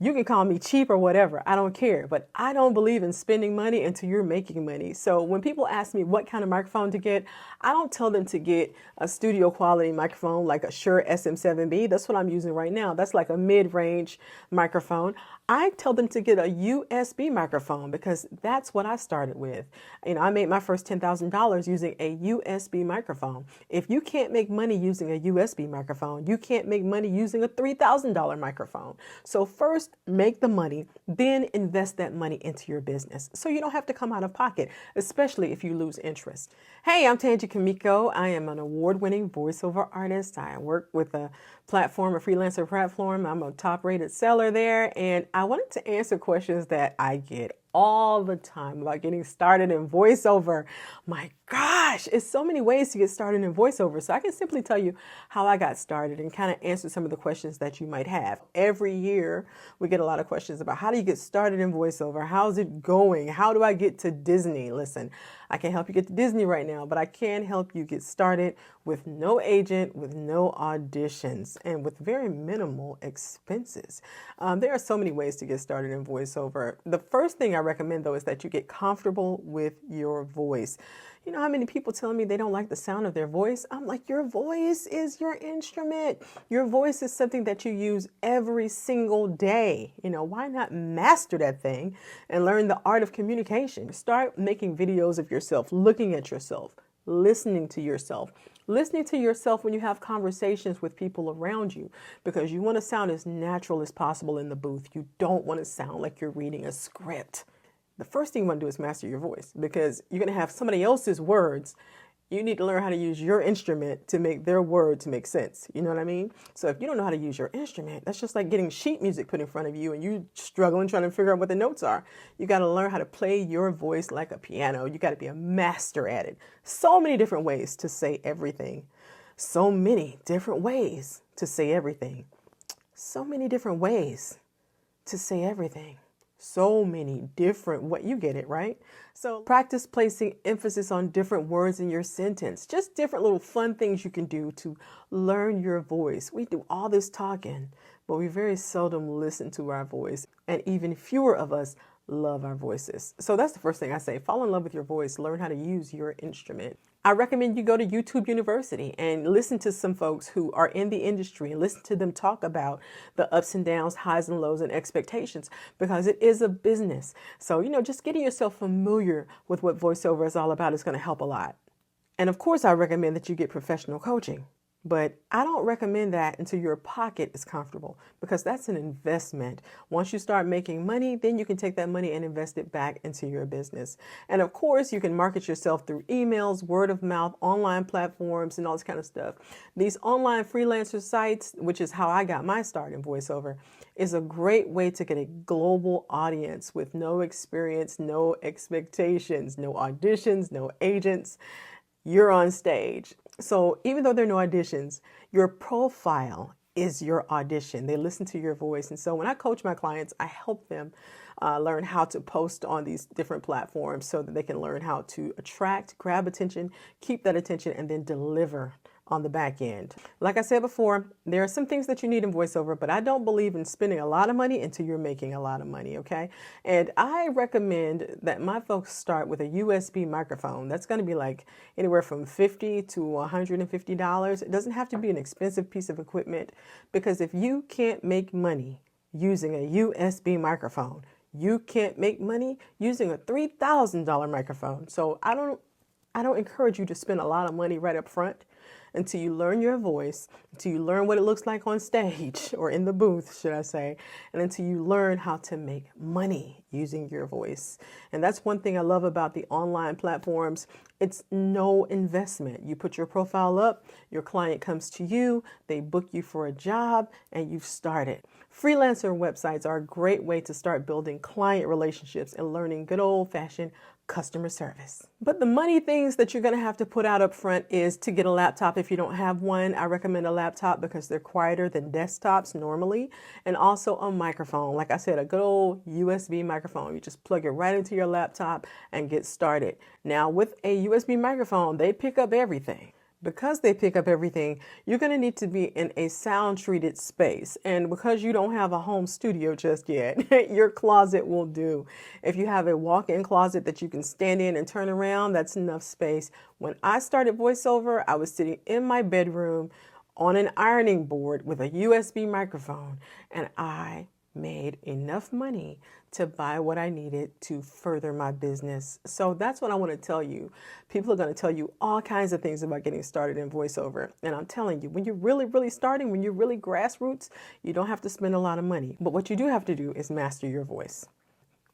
You can call me cheap or whatever. I don't care. But I don't believe in spending money until you're making money. So when people ask me what kind of microphone to get, I don't tell them to get a studio quality microphone like a Shure SM7B. That's what I'm using right now. That's like a mid-range microphone. I tell them to get a USB microphone because that's what I started with. I made my first $10,000 using a USB microphone. If you can't make money using a USB microphone, you can't make money using a $3,000 microphone. So first, make the money, then invest that money into your business so you don't have to come out of pocket, especially if you lose interest. Hey, I'm Tanji Kamiko. I am an award-winning voiceover artist. I work with a freelancer platform. I'm a top-rated seller there, and I wanted to answer questions that I get all the time about getting started in voiceover. My gosh, it's so many ways to get started in voiceover. So I can simply tell you how I got started and kind of answer some of the questions that you might have. Every year, we get a lot of questions about how do you get started in voiceover? How's it going? How do I get to Disney? Listen, I can't help you get to Disney right now, but I can help you get started with no agent, with no auditions, and with very minimal expenses. There are so many ways to get started in voiceover. The first thing I recommend, though, is that you get comfortable with your voice. You know how many people tell me they don't like the sound of their voice? I'm like, your voice is your instrument. Your voice is something that you use every single day. Why not master that thing and learn the art of communication? Start making videos of yourself, looking at yourself, listening to yourself. Listening to yourself when you have conversations with people around you, because you want to sound as natural as possible in the booth. You don't want to sound like you're reading a script. The first thing you want to do is master your voice, because you're going to have somebody else's words. You need to learn how to use your instrument to make their words make sense. You know what I mean? So if you don't know how to use your instrument, that's just like getting sheet music put in front of you and you struggling trying to figure out what the notes are. You got to learn how to play your voice like a piano. You got to be a master at it. So many different ways to say everything. So many different ways to say everything. So many different ways to say everything. So many different ways. You get it, right? So practice placing emphasis on different words in your sentence. Just different little fun things you can do to learn your voice. We do all this talking, but we very seldom listen to our voice. And even fewer of us love our voices. So that's the first thing I say. Fall in love with your voice. Learn how to use your instrument. I recommend you go to YouTube University and listen to some folks who are in the industry and listen to them talk about the ups and downs, highs and lows, and expectations, because it is a business. So, just getting yourself familiar with what voiceover is all about is going to help a lot. And of course, I recommend that you get professional coaching. But I don't recommend that until your pocket is comfortable, because that's an investment. Once you start making money, then you can take that money and invest it back into your business. And of course, you can market yourself through emails, word of mouth, online platforms, and all this kind of stuff. These online freelancer sites, which is how I got my start in voiceover, is a great way to get a global audience with no experience, no expectations, no auditions, no agents. You're on stage. So even though there are no auditions, your profile is your audition. They listen to your voice. And so when I coach my clients, I help them learn how to post on these different platforms so that they can learn how to attract, grab attention, keep that attention, and then deliver on the back end. Like I said before, there are some things that you need in voiceover, but I don't believe in spending a lot of money until you're making a lot of money, okay? And I recommend that my folks start with a USB microphone. That's going to be like anywhere from $50 to $150. It doesn't have to be an expensive piece of equipment, because if you can't make money using a USB microphone, you can't make money using a $3,000 microphone. So I don't encourage you to spend a lot of money right up front until you learn your voice, until you learn what it looks like on stage, or in the booth, should I say, and until you learn how to make money using your voice. And that's one thing I love about the online platforms. It's no investment. You put your profile up, your client comes to you, they book you for a job, and you've started. Freelancer websites are a great way to start building client relationships and learning good old-fashioned customer service. But the money things that you're going to have to put out up front is to get a laptop if you don't have one. I recommend a laptop because they're quieter than desktops normally, and also a microphone. Like I said, a good old USB microphone. You just plug it right into your laptop and get started. Now with a USB microphone, they pick up everything. Because they pick up everything, you're going to need to be in a sound treated space. And because you don't have a home studio just yet, your closet will do. If you have a walk-in closet that you can stand in and turn around, that's enough space. When I started voiceover, I was sitting in my bedroom on an ironing board with a USB microphone, and I made enough money to buy what I needed to further my business. So that's what I want to tell you. People are going to tell you all kinds of things about getting started in voiceover. And I'm telling you, when you're really starting, when you're really grassroots, you don't have to spend a lot of money. But what you do have to do is master your voice.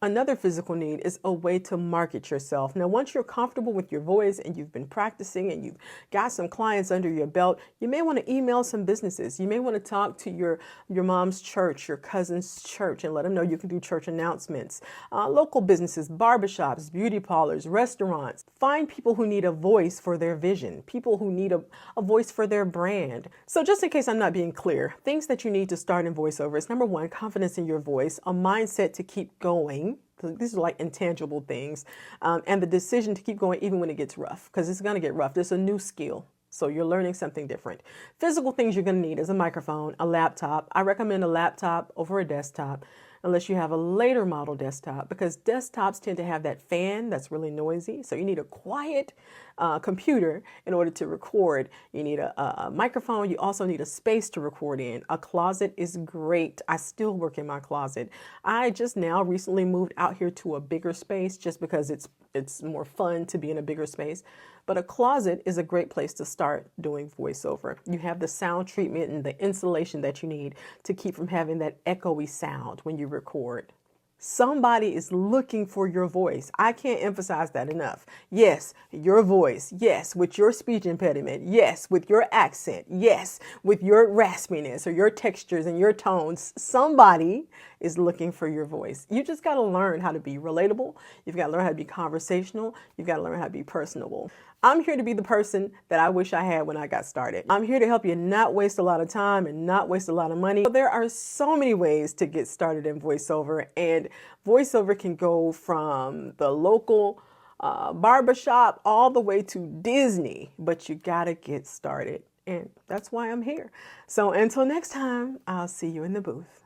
Another physical need is a way to market yourself. Now, once you're comfortable with your voice and you've been practicing and you've got some clients under your belt, you may want to email some businesses. You may want to talk to your mom's church, your cousin's church, and let them know you can do church announcements. Local businesses, barbershops, beauty parlors, restaurants. Find people who need a voice for their vision, people who need a voice for their brand. So just in case I'm not being clear, things that you need to start in voiceover is number one, confidence in your voice, a mindset to keep going. These are like intangible things, and the decision to keep going even when it gets rough, because it's going to get rough. There's a new skill, so you're learning something different. Physical things you're going to need is a microphone, a laptop. I recommend a laptop over a desktop, unless you have a later model desktop, because desktops tend to have that fan that's really noisy. So you need a quiet computer in order to record. You need a microphone. You also need a space to record in. A closet is great. I still work in my closet. I just now recently moved out here to a bigger space just because it's more fun to be in a bigger space. But a closet is a great place to start doing voiceover. You have the sound treatment and the insulation that you need to keep from having that echoey sound when you record. Somebody is looking for your voice. I can't emphasize that enough. Yes, your voice. Yes, with your speech impediment. Yes, with your accent. Yes, with your raspiness or your textures and your tones. Somebody is looking for your voice. You just got to learn how to be relatable. You've got to learn how to be conversational. You've got to learn how to be personable. I'm here to be the person that I wish I had when I got started. I'm here to help you not waste a lot of time and not waste a lot of money. There are so many ways to get started in voiceover, and voiceover can go from the local barbershop all the way to Disney, but you gotta get started, and that's why I'm here. So until next time, I'll see you in the booth.